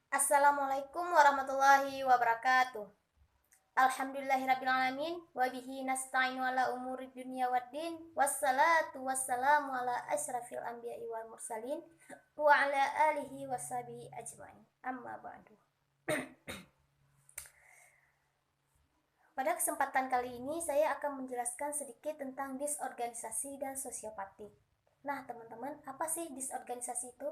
Assalamualaikum warahmatullahi wabarakatuh. Alhamdulillahirrabbilalamin. Wabihi nasta'inu ala umuri dunia waddin. Wassalatu wassalamu ala asrafil anbiya'i wal mursalin. Wa ala alihi washabihi ajma'in. Amma ba'du. Pada kesempatan kali ini saya akan menjelaskan sedikit tentang disorganisasi dan sosiopatik. Nah teman-teman, apa sih disorganisasi itu?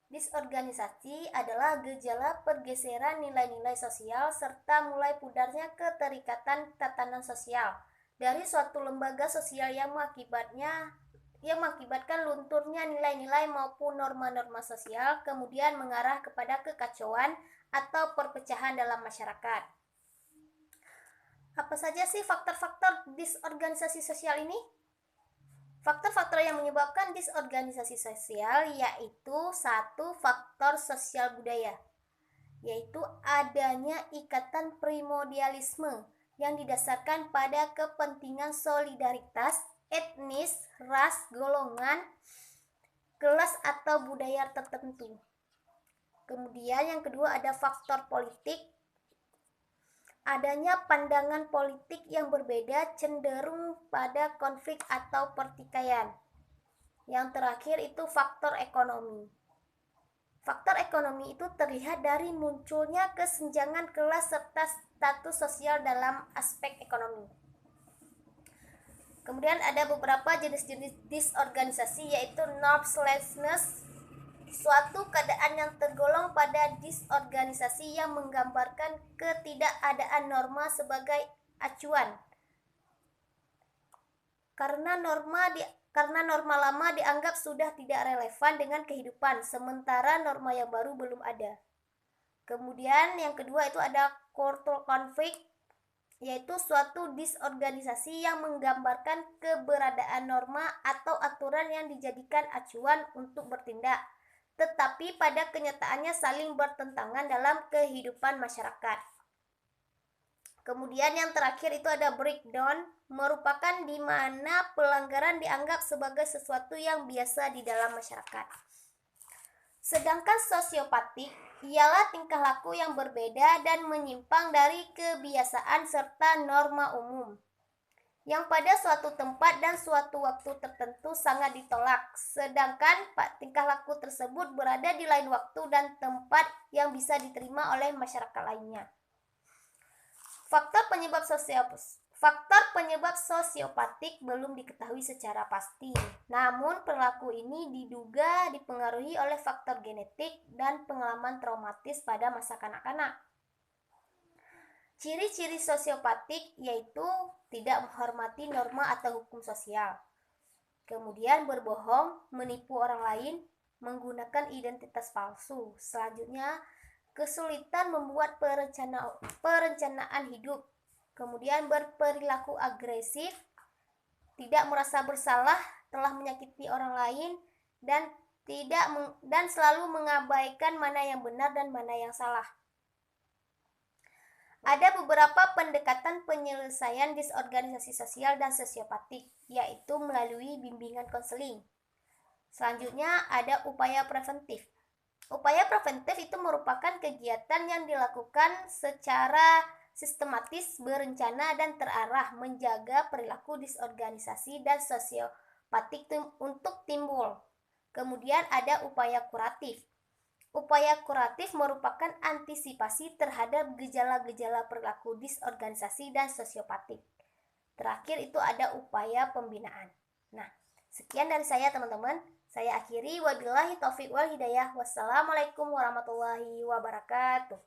Disorganisasi adalah gejala pergeseran nilai-nilai sosial serta mulai pudarnya keterikatan tatanan sosial dari suatu lembaga sosial yang mengakibatkan lunturnya nilai-nilai maupun norma-norma sosial, kemudian mengarah kepada kekacauan atau perpecahan dalam masyarakat. Apa saja sih faktor-faktor disorganisasi sosial ini? Faktor-faktor yang menyebabkan disorganisasi sosial yaitu satu, faktor sosial budaya, yaitu adanya ikatan primordialisme yang didasarkan pada kepentingan solidaritas etnis, ras, golongan, kelas atau budaya tertentu. Kemudian yang kedua ada faktor politik, adanya pandangan politik yang berbeda cenderung pada konflik atau pertikaian. Yang terakhir itu faktor ekonomi. Faktor ekonomi itu terlihat dari munculnya kesenjangan kelas serta status sosial dalam aspek ekonomi. Kemudian ada beberapa jenis-jenis disorganisasi yaitu normlessness, suatu keadaan yang tergolong pada disorganisasi yang menggambarkan ketidakadaan norma sebagai acuan. Karena norma lama dianggap sudah tidak relevan dengan kehidupan, sementara norma yang baru belum ada. Kemudian yang kedua itu ada cultural conflict, yaitu suatu disorganisasi yang menggambarkan keberadaan norma atau aturan yang dijadikan acuan untuk bertindak, tetapi pada kenyataannya saling bertentangan dalam kehidupan masyarakat. Kemudian yang terakhir itu ada breakdown, merupakan di mana pelanggaran dianggap sebagai sesuatu yang biasa di dalam masyarakat. Sedangkan sosiopatik ialah tingkah laku yang berbeda dan menyimpang dari kebiasaan serta norma umum, yang pada suatu tempat dan suatu waktu tertentu sangat ditolak, sedangkan tingkah laku tersebut berada di lain waktu dan tempat yang bisa diterima oleh masyarakat lainnya. Faktor penyebab sosiopatik belum diketahui secara pasti, namun perilaku ini diduga dipengaruhi oleh faktor genetik dan pengalaman traumatis pada masa kanak-kanak. Ciri-ciri sosiopatik yaitu tidak menghormati norma atau hukum sosial, kemudian berbohong, menipu orang lain, menggunakan identitas palsu. Selanjutnya, kesulitan membuat perencanaan hidup, kemudian berperilaku agresif, tidak merasa bersalah telah menyakiti orang lain, dan selalu mengabaikan mana yang benar dan mana yang salah. Ada beberapa pendekatan penyelesaian disorganisasi sosial dan sosiopatik, yaitu melalui bimbingan konseling. Selanjutnya ada upaya preventif. Upaya preventif itu merupakan kegiatan yang dilakukan secara sistematis, berencana, dan terarah menjaga perilaku disorganisasi dan sosiopatik untuk timbul. Kemudian ada upaya kuratif. Upaya kuratif merupakan antisipasi terhadap gejala-gejala perilaku disorganisasi dan sosiopatik. Terakhir itu ada upaya pembinaan. Nah, sekian dari saya teman-teman. Saya akhiri, wabillahi taufiq wal hidayah. Wassalamualaikum warahmatullahi wabarakatuh.